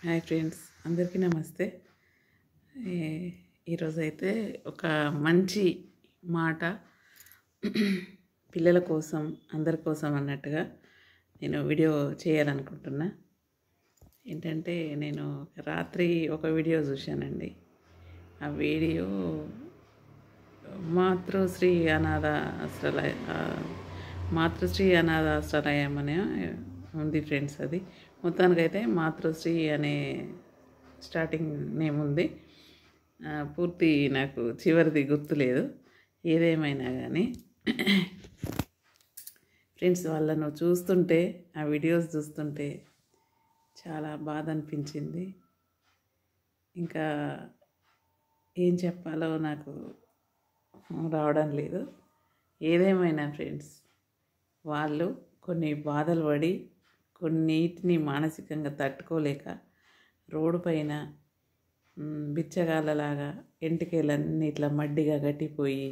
Hi friends, అందరికీ నమస్తే. ఈరోజు అయితే ఒక మంచి మాట పిల్లల కోసం, అందరి కోసం అన్నట్టుగా నేను వీడియో చేయాలనుకుంటున్నా. ఏంటంటే నేను రాత్రి ఒక వీడియో చూశానండి. ఆ వీడియో మాతృశ్రీ అనాథాశ్రలయం అనే ఉంది ఫ్రెండ్స్. అది మొత్తానికైతే మాతృశ్రీ అనే స్టార్టింగ్ నేమ్ ఉంది. పూర్తి నాకు చివరిది గుర్తులేదు. ఏదేమైనా కానీ ఫ్రెండ్స్, వాళ్ళను చూస్తుంటే, ఆ వీడియోస్ చూస్తుంటే చాలా బాధ అనిపించింది. ఇంకా ఏం చెప్పాలో నాకు రావడం లేదు. ఏదేమైనా ఫ్రెండ్స్, వాళ్ళు కొన్ని బాధలు పడి, కొన్నిటిని మానసికంగా తట్టుకోలేక రోడ్డు పైన బిచ్చగాళ్ళలాగా ఎంటికలన్నీ ఇట్లా మడ్డిగా గట్టిపోయి,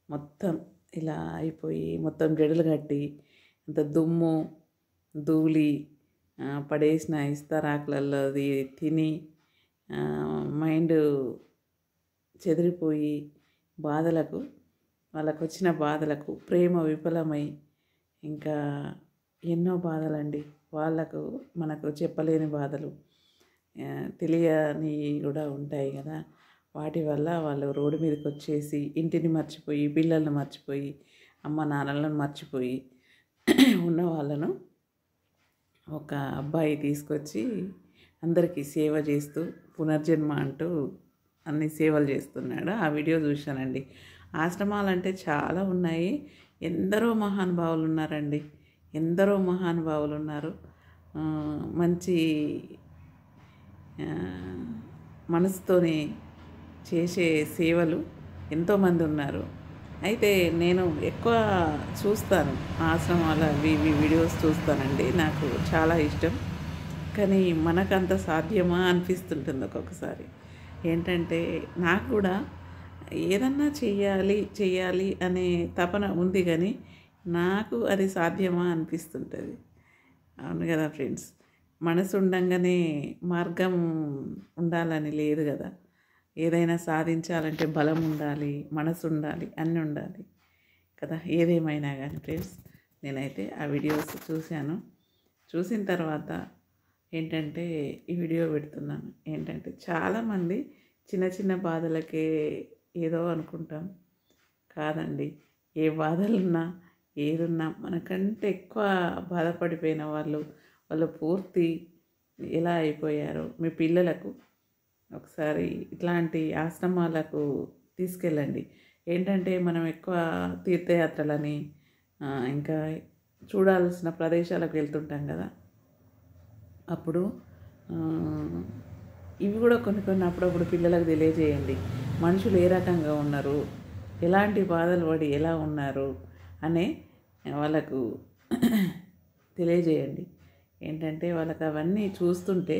మొత్తం ఇలా అయిపోయి, మొత్తం జడలు కట్టి, అంత దుమ్ము ధూళి పడేసిన ఇస్తరాకులలో తిని మైండ్ చెదిరిపోయి వాళ్ళకు వచ్చిన బాధలకు ప్రేమ విఫలమై, ఇంకా ఎన్నో బాధలండి. వాళ్ళకు మనకు చెప్పలేని బాధలు, తెలియని కూడా ఉంటాయి కదా. వాటి వల్ల వాళ్ళు రోడ్డు మీదకి వచ్చేసి ఇంటిని మర్చిపోయి, పిల్లల్ని మర్చిపోయి, అమ్మ నాన్నలను మర్చిపోయి ఉన్న వాళ్ళను ఒక అబ్బాయి తీసుకొచ్చి అందరికీ సేవ చేస్తూ పునర్జన్మ అంటూ అన్ని సేవలు చేస్తున్నాడు. ఆ వీడియో చూశానండి. ఆశ్రమాలంటే చాలా ఉన్నాయి. ఎందరో మహానుభావులు ఉన్నారండి. ఎందరో మహానుభావులు ఉన్నారు. మంచి మనసుతోని చేసే సేవలు ఎంతోమంది ఉన్నారు. అయితే నేను ఎక్కువ చూస్తాను, ఆశ్రమాల వీడియోస్ చూస్తానండి. నాకు చాలా ఇష్టం. కానీ మనకంత సాధ్యమా అనిపిస్తుంటుంది ఒక్కొక్కసారి. ఏంటంటే నాకు కూడా ఏదన్నా చెయ్యాలి అనే తపన ఉంది, కానీ నాకు అది సాధ్యమా అనిపిస్తుంటుంది. అవును కదా ఫ్రెండ్స్. మనసు ఉండంగానే మార్గం ఉండాలని లేదు కదా. ఏదైనా సాధించాలంటే బలం ఉండాలి, మనసు ఉండాలి, అన్నీ ఉండాలి కదా. ఏదేమైనా కానీ ఫ్రెండ్స్, నేనైతే ఆ వీడియోస్ చూశాను. చూసిన తర్వాత ఏంటంటే ఈ వీడియో పెడుతున్నాను. ఏంటంటే చాలామంది చిన్న చిన్న బాధలకే ఏదో అనుకుంటాం. కాదండి, ఏ బాధలున్నా ఏదున్నా మనకంటే ఎక్కువ బాధపడిపోయిన వాళ్ళు పూర్తి ఎలా అయిపోయారో మీ పిల్లలకు ఒకసారి ఇట్లాంటి ఆశ్రమాలకు తీసుకెళ్ళండి. ఏంటంటే మనం ఎక్కువ తీర్థయాత్రలని ఇంకా చూడాల్సిన ప్రదేశాలకు వెళ్తుంటాం కదా. అప్పుడు ఇవి కూడా కొన్ని అప్పుడప్పుడు పిల్లలకు తెలియజేయండి. మనుషులు ఏ రకంగా ఉన్నారు, ఎలాంటి బాధలు పడి ఎలా ఉన్నారు అనే వాళ్ళకు తెలియజేయండి. ఏంటంటే వాళ్ళకి అవన్నీ చూస్తుంటే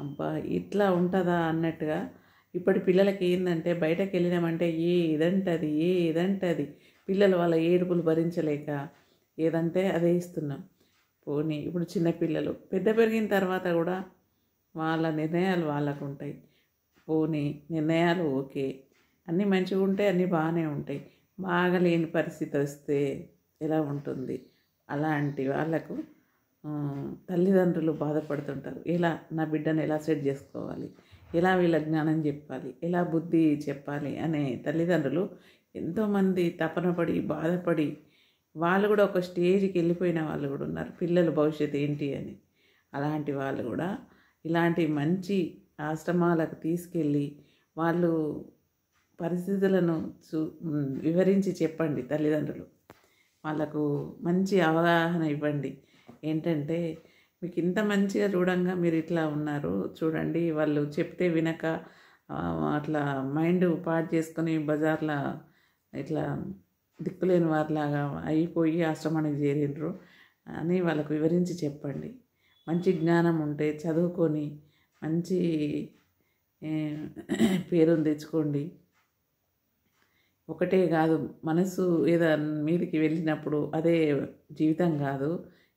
అబ్బా ఇట్లా ఉంటుందా అన్నట్టుగా. ఇప్పటి పిల్లలకి ఏంటంటే బయటకు వెళ్ళినామంటే ఏదంటది పిల్లలు వాళ్ళ ఏడుపులు భరించలేక ఏదంటే అదే ఇస్తున్నాం. పోనీ ఇప్పుడు చిన్నపిల్లలు పెద్ద పెరిగిన తర్వాత కూడా వాళ్ళ నిర్ణయాలు వాళ్ళకు ఉంటాయి. పోనీ నిర్ణయాలు ఓకే, అన్నీ మంచిగా ఉంటాయి, అన్నీ బాగానే ఉంటాయి. బాగలేని పరిస్థితి వస్తే ఎలా ఉంటుంది? అలాంటి వాళ్ళకు తల్లిదండ్రులు బాధపడుతుంటారు. నా బిడ్డను ఎలా సెట్ చేసుకోవాలి, ఎలా వీళ్ళ జ్ఞానం చెప్పాలి, ఎలా బుద్ధి చెప్పాలి అనే తల్లిదండ్రులు ఎంతోమంది తపన పడి బాధపడి వాళ్ళు కూడా ఒక స్టేజ్కి వెళ్ళిపోయిన వాళ్ళు కూడా ఉన్నారు. పిల్లల భవిష్యత్తు ఏంటి అని. అలాంటి వాళ్ళు కూడా ఇలాంటి మంచి ఆశ్రమాలకు తీసుకెళ్ళి వాళ్ళు పరిస్థితులను వివరించి చెప్పండి. తల్లిదండ్రులు వాళ్ళకు మంచి అవగాహన ఇవ్వండి. ఏంటంటే మీకు ఇంత మంచిగా చూడంగా మీరు ఇట్లా ఉన్నారు చూడండి, వాళ్ళు చెప్తే వినక అట్లా మైండ్ పాడు చేసుకొని బజార్లో ఇట్లా దిక్కులేని వారిలాగా అయిపోయి ఆశ్రమానికి చేరిండ్రు అని వాళ్ళకు వివరించి చెప్పండి. మంచి జ్ఞానం ఉంటే చదువుకొని మంచి పేరును తెచ్చుకోండి. ఒకటే కాదు, మనసు ఏదో మీదికి వెళ్ళినప్పుడు అదే జీవితం కాదు,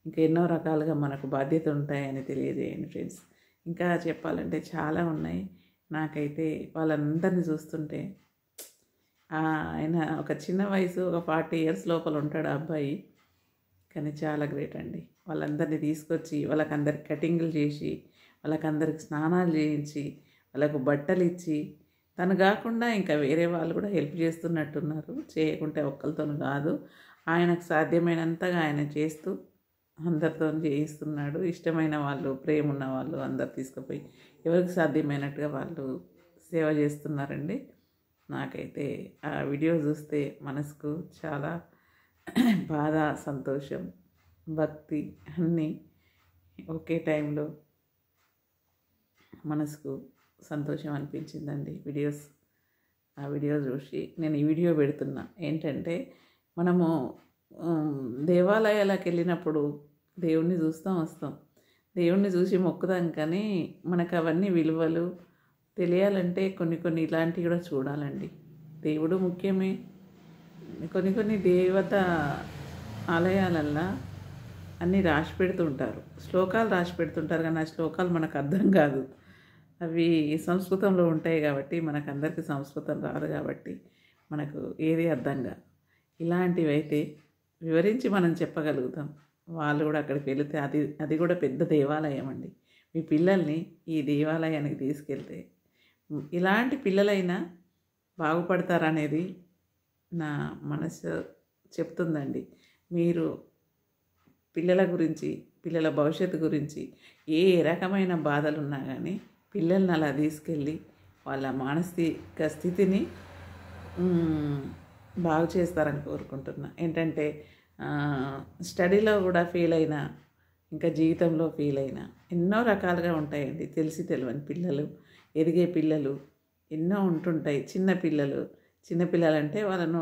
ఇంకా ఎన్నో రకాలుగా మనకు బాధ్యత ఉంటాయని తెలియజేయండి ఫ్రెండ్స్. ఇంకా చెప్పాలంటే చాలా ఉన్నాయి. నాకైతే వాళ్ళందరినీ చూస్తుంటే ఆయన ఒక చిన్న వయసు, ఒక 40 ఇయర్స్ లోపల ఉంటాడు ఆ అబ్బాయి. కానీ చాలా గ్రేట్ అండి. వాళ్ళందరినీ తీసుకొచ్చి వాళ్ళకందరికి కటింగులు చేసి, వాళ్ళకందరికి స్నానాలు చేయించి, వాళ్ళకు బట్టలు ఇచ్చి, తను కాకుండా ఇంకా వేరే వాళ్ళు కూడా హెల్ప్ చేస్తున్నట్టున్నారు. చేయకుంటే ఒక్కరితో కాదు, ఆయనకు సాధ్యమైనంతగా ఆయన చేస్తూ అందరితో చేయిస్తున్నాడు. ఇష్టమైన వాళ్ళు, ప్రేమ ఉన్న వాళ్ళు అందరు తీసుకుపోయి ఎవరికి సాధ్యమైనట్టుగా వాళ్ళు సేవ చేస్తున్నారండి. నాకైతే ఆ వీడియో చూస్తే మనసుకు చాలా బాధ, సంతోషం, భక్తి అన్నీ ఒకే టైంలో మనసుకు సంతోషం అనిపించిందండి. ఆ వీడియో చూసి నేను ఈ వీడియో పెడుతున్నా. ఏంటంటే మనము దేవాలయాలకు వెళ్ళినప్పుడు దేవుణ్ణి చూస్తాం, వస్తాం. దేవుణ్ణి చూసి మొక్కుదాం, కానీ మనకు అవన్నీ విలువలు తెలియాలంటే కొన్ని ఇలాంటివి కూడా చూడాలండి. దేవుడు ముఖ్యమే. కొన్ని దేవత ఆలయాలల్లో అన్నీ రాసి పెడుతుంటారు, శ్లోకాలు రాసి పెడుతుంటారు, కానీ ఆ శ్లోకాలు మనకు అర్థం కాదు. అవి సంస్కృతంలో ఉంటాయి కాబట్టి మనకందరికీ సంస్కృతం రాదు కాబట్టి మనకు ఏది అర్థం కాదు. ఇలాంటివి అయితే వివరించి మనం చెప్పగలుగుతాం. వాళ్ళు కూడా అక్కడికి వెళితే అది కూడా పెద్ద దేవాలయం అండి. మీ పిల్లల్ని ఈ దేవాలయానికి తీసుకెళ్తే ఇలాంటి పిల్లలైనా బాగుపడతారనేది నా మనసు చెప్తుందండి. మీరు పిల్లల గురించి, పిల్లల భవిష్యత్తు గురించి ఏ రకమైన బాధలున్నా కానీ పిల్లల్ని అలా తీసుకెళ్ళి వాళ్ళ మానసిక స్థితిని బాగు చేస్తారని కోరుకుంటున్నా. ఏంటంటే స్టడీలో కూడా ఫెయిల్ అయినా, ఇంకా జీవితంలో ఫెయిల్ అయినా ఎన్నో రకాలుగా ఉంటాయండి. తెలియని పిల్లలు, ఎదిగే పిల్లలు ఎన్నో ఉంటుంటాయి. చిన్నపిల్లలంటే వాళ్ళను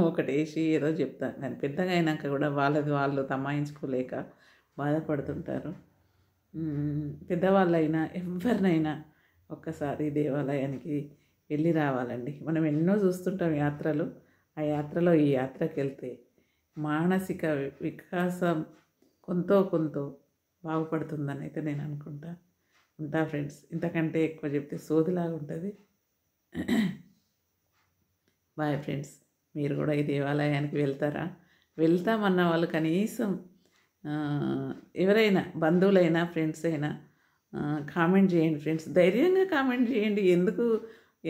ఒకటి వేసి ఏదో చెప్తాను, కానీ పెద్దగా అయినాక కూడా వాళ్ళు తమాయించుకోలేక బాధపడుతుంటారు. పెద్దవాళ్ళైనా ఎవరినైనా ఒక్కసారి దేవాలయానికి వెళ్ళి రావాలండి. మనం ఎన్నో చూస్తుంటాం యాత్రలు. ఆ యాత్రలో ఈ యాత్రకి వెళ్తే మానసిక వికాసం కొంత బాగుపడుతుందని అయితే నేను ఉంటా ఫ్రెండ్స్. ఇంతకంటే ఎక్కువ చెప్తే సోదిలాగా ఉంటుంది. Bye friends. మీరు కూడా ఈ దేవాలయానికి వెళ్తారా? వెళ్తామన్న వాళ్ళు కనీసం ఎవరైనా బంధువులైనా, ఫ్రెండ్స్ అయినా కామెంట్ చేయండి ఫ్రెండ్స్. ధైర్యంగా కామెంట్ చేయండి.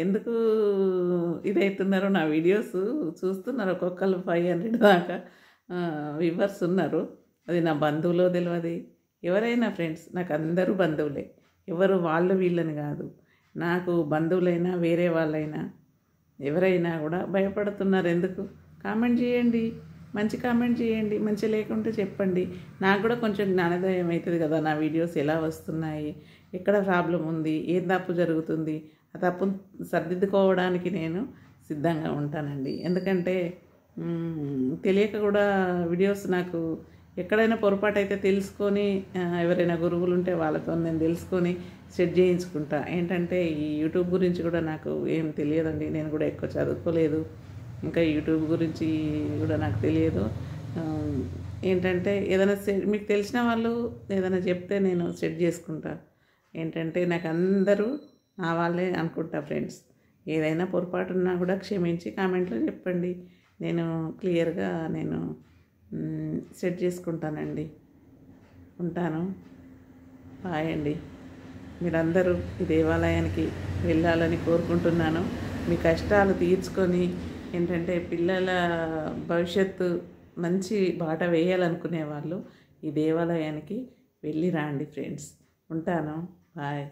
ఎందుకు ఇదవుతున్నారో. నా వీడియోస్ చూస్తున్నారు ఒక్కొక్కరు 500 దాకా వ్యూవర్స్ ఉన్నారు. అది నా బంధువులో తెలియదు. ఎవరైనా ఫ్రెండ్స్, నాకు అందరూ బంధువులే. ఎవరు వాళ్ళు వీళ్ళని కాదు. నాకు బంధువులైనా వేరే వాళ్ళైనా ఎవరైనా కూడా భయపడుతున్నారు. ఎందుకు? కామెంట్ చేయండి, మంచి కామెంట్ చేయండి. మంచి లేకుంటే చెప్పండి. నాకు కూడా కొంచెం జ్ఞానోదయం అవుతుంది కదా, నా వీడియోస్ ఎలా వస్తున్నాయి, ఎక్కడ ప్రాబ్లం ఉంది, ఏం తప్పు జరుగుతుంది, ఆ తప్పును సర్దిద్దుకోవడానికి నేను సిద్ధంగా ఉంటానండి. ఎందుకంటే తెలియక కూడా వీడియోస్ నాకు ఎక్కడైనా పొరపాటు అయితే తెలుసుకొని, ఎవరైనా గురువులు ఉంటే వాళ్ళతో నేను తెలుసుకొని సెట్ చేయించుకుంటా. ఏంటంటే ఈ యూట్యూబ్ గురించి కూడా నాకు ఏం తెలియదండి. నేను కూడా ఎక్కువ చదువుకోలేదు. ఇంకా యూట్యూబ్ గురించి కూడా నాకు తెలియదు. ఏంటంటే ఏదైనా మీకు తెలిసిన వాళ్ళు ఏదైనా చెప్తే నేను సెట్ చేసుకుంటా. ఏంటంటే నాకు అందరూ నా వాళ్ళే అనుకుంటా ఫ్రెండ్స్. ఏదైనా పొరపాటు ఉన్నా కూడా క్షమించి కామెంట్లో చెప్పండి. నేను క్లియర్గా సెట్ చేసుకుంటానండి. ఉంటాను. బాయ్ అండి. మీరందరూ ఈ దేవాలయానికి వెళ్ళాలని కోరుకుంటున్నాను. మీ కష్టాలు తీర్చుకొని ఏంటంటే పిల్లల భవిష్యత్తు మంచి బాట వేయాలనుకునే వాళ్ళు ఈ దేవాలయానికి వెళ్ళి రాండి ఫ్రెండ్స్. ఉంటాను. బాయ్.